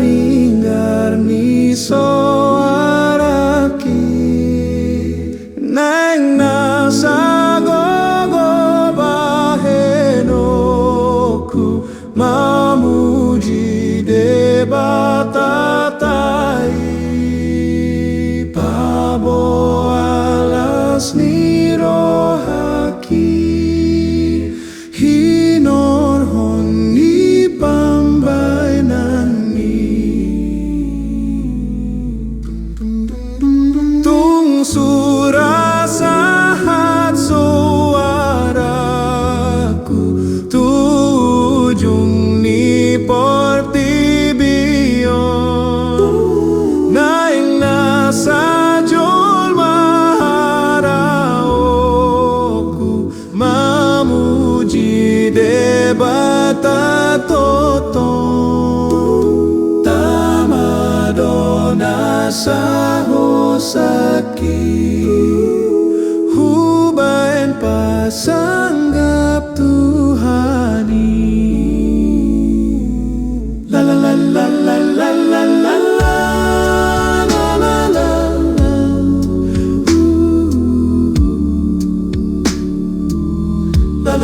Saringarni soaraki nang nasa gogo bahenoku mamuji debatatai pabo alas nirohaki hinorhon ni pambay surasahat suaraku tujung ni portibion naing nasa jol maharaoku mamuji debata toton tamadona sahosaki hubain pasanggap Tuhani la la la la la la la la la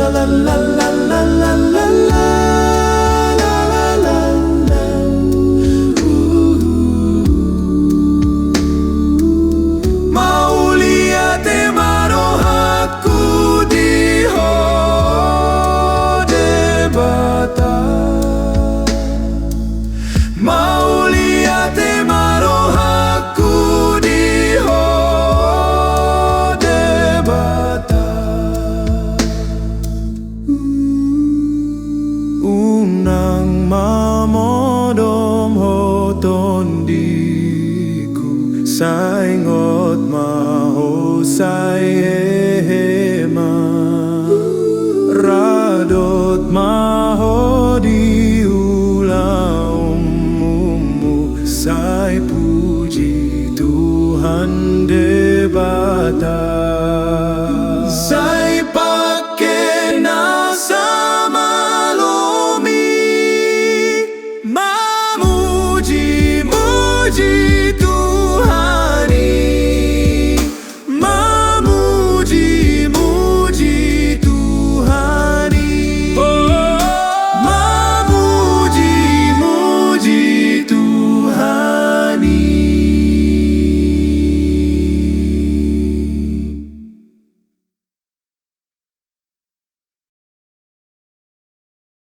la la la la la la la unang mamodom hotondiku saingot mahosay ehema radot mahodi ulaumumu say puji Tuhan debata